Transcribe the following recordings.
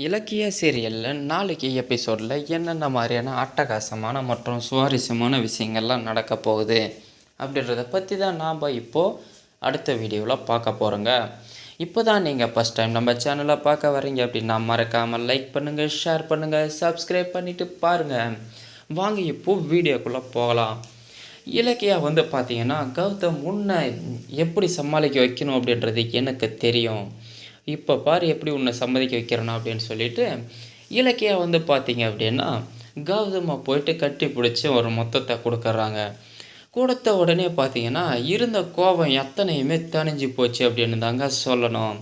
இலக்கிய சீரியலில் நாளைக்கு எபிசோடில் என்னென்ன மாதிரியான அட்டகாசமான மற்றும் சுவாரஸ்யமான விஷயங்கள்லாம் நடக்க போகுது அப்படின்றத பற்றி தான் நாம் இப்போது அடுத்த வீடியோவில் பார்க்க போகிறோங்க. இப்போ தான் நீங்கள் ஃபஸ்ட் டைம் நம்ம சேனலை பார்க்க வரீங்க அப்படின்னா மறக்காமல் லைக் பண்ணுங்கள், ஷேர் பண்ணுங்கள், சப்ஸ்கிரைப் பண்ணிவிட்டு பாருங்கள். வாங்க இப்போது வீடியோக்குள்ளே போகலாம். இலக்கியா பார்த்தீங்கன்னா கௌதம் உன்னை எப்படி சமாளிக்க வைக்கணும் அப்படின்றது எனக்கு தெரியும், இப்போ பாரு எப்படி உன்னை சம்மதிக்க வைக்கிறேனா அப்படின்னு சொல்லிட்டு இலக்கியா பார்த்தீங்க அப்படின்னா கௌதமை போயிட்டு கட்டி பிடிச்சி ஒரு மொத்தத்தை கொடுக்குறாங்க. கொடுத்த உடனே பார்த்தீங்கன்னா இருந்த கோபம் எத்தனையுமே தணிஞ்சு போச்சு அப்படின்னு தாங்க சொல்லணும்.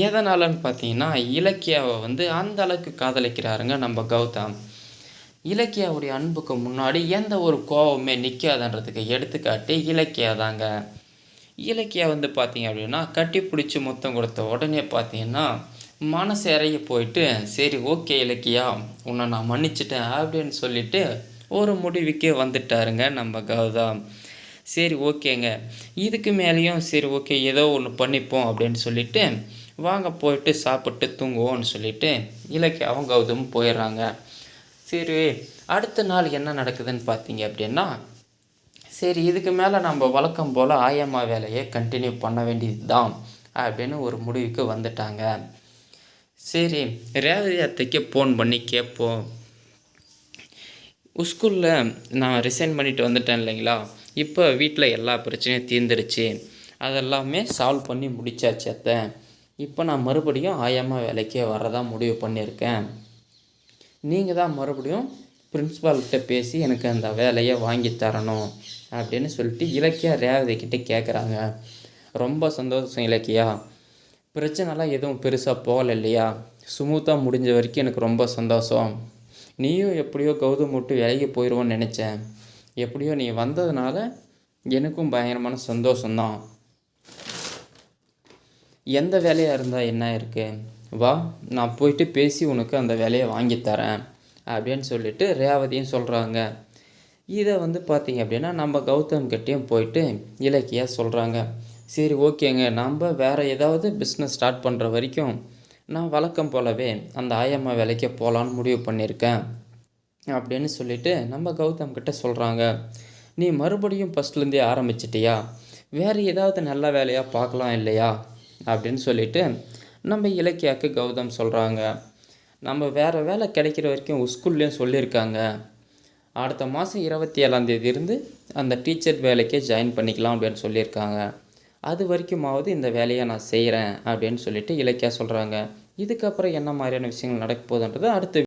எதனாலன்னு பார்த்தீங்கன்னா இலக்கியாவை அந்த அளவுக்கு காதலிக்கிறாருங்க நம்ம கௌதம். இலக்கியாவுடைய அன்புக்கு முன்னாடி எந்த ஒரு கோபமே நிற்காதுன்றதுக்கு எடுத்துக்காட்டி இலக்கியா தாங்க. இலக்கியா பார்த்தீங்க அப்படின்னா கட்டி பிடிச்சி மொத்தம் கொடுத்த உடனே பார்த்தீங்கன்னா மனசு இறங்கி போயிட்டு சரி ஓகே இலக்கியா உன்னை நான் மன்னிச்சிட்டேன் அப்படின்னு சொல்லிட்டு ஒரு முடிவுக்கே வந்துட்டாருங்க நம்ம கௌதம். சரி ஓகேங்க, இதுக்கு மேலேயும் சரி ஓகே ஏதோ ஒன்று பண்ணிப்போம் அப்படின்னு சொல்லிட்டு வாங்க போயிட்டு சாப்பிட்டு தூங்குவோன்னு சொல்லிட்டு இலக்கியாவும் கௌதமும் போயிடுறாங்க. சரி அடுத்த நாள் என்ன நடக்குதுன்னு பார்த்தீங்க அப்படின்னா சரி இதுக்கு மேலே நம்ம வழக்கம் போல் ஆயம்மா வேலையை கண்டினியூ பண்ண வேண்டியது தான் அப்படின்னு ஒரு முடிவுக்கு வந்துட்டாங்க. சரி ரேவதி அத்தைக்கு ஃபோன் பண்ணி கேட்போம். ஸ்கூலில் நான் ரிசைன் பண்ணிட்டு வந்துட்டேன் இல்லைங்களா, இப்போ வீட்டில் எல்லா பிரச்சனையும் தீர்ந்துருச்சு, அதெல்லாமே சால்வ் பண்ணி முடிச்சாச்சு அத்தை. இப்போ நான் மறுபடியும் ஆயம்மா வேலைக்கே வரதான் முடிவு பண்ணியிருக்கேன். நீங்கள் தான் மறுபடியும் பிரின்ஸிபால்கிட்ட பேசி எனக்கு அந்த வேலையை வாங்கி தரணும் அப்படின்னு சொல்லிட்டு இலக்கியா ரேவதி கிட்டே கேட்குறாங்க. ரொம்ப சந்தோஷம் இலக்கியா, பிரச்சனைலாம் எதுவும் பெருசாக போகலை இல்லையா, ஸ்மூத்தாக முடிஞ்ச வரைக்கும் எனக்கு ரொம்ப சந்தோஷம். நீயும் எப்படியோ கௌதம் விட்டு விலகி போயிடுவோன்னு நினச்சேன், எப்படியோ நீ வந்ததுனால எனக்கும் பயங்கரமான சந்தோஷம்தான். எந்த வேலையாக இருந்தால் என்ன இருக்குது, வா நான் போயிட்டு பேசி உனக்கு அந்த வேலையை வாங்கித்தரேன் அப்படின்னு சொல்லிட்டு ரேவதியும் சொல்கிறாங்க. இதை பார்த்தீங்க அப்படின்னா நம்ம கௌதம் கிட்டேயும் போயிட்டு இலக்கியா சொல்கிறாங்க. சரி ஓகேங்க, நம்ம வேறு ஏதாவது பிஸ்னஸ் ஸ்டார்ட் பண்ணுற வரைக்கும் நான் வழக்கம் போலவே அந்த ஆயம்மா வேலைக்கு போகலான்னு முடிவு பண்ணியிருக்கேன் அப்படின்னு சொல்லிட்டு நம்ம கௌதம் கிட்ட சொல்கிறாங்க. நீ மறுபடியும் ஃபஸ்ட்லேருந்தே ஆரம்பிச்சிட்டியா, வேறு ஏதாவது நல்ல வேலையாக பார்க்கலாம் இல்லையா அப்படின்னு சொல்லிட்டு நம்ம இலக்கியாவுக்கு கௌதம் சொல்கிறாங்க. நம்ம வேறு வேலை கிடைக்கிற வரைக்கும் ஸ்கூல்லேயும் சொல்லியிருக்காங்க, அடுத்த மாதம் 27ஆம் இருந்து அந்த டீச்சர் வேலைக்கே ஜாயின் பண்ணிக்கலாம் அப்படின்னு சொல்லியிருக்காங்க. அது வரைக்குமாவது இந்த வேலையை நான் செய்கிறேன் அப்படின்னு சொல்லிட்டு இலக்கியா சொல்கிறாங்க. இதுக்கப்புறம் என்ன மாதிரியான விஷயங்கள் நடக்க போகுதுன்றது அடுத்த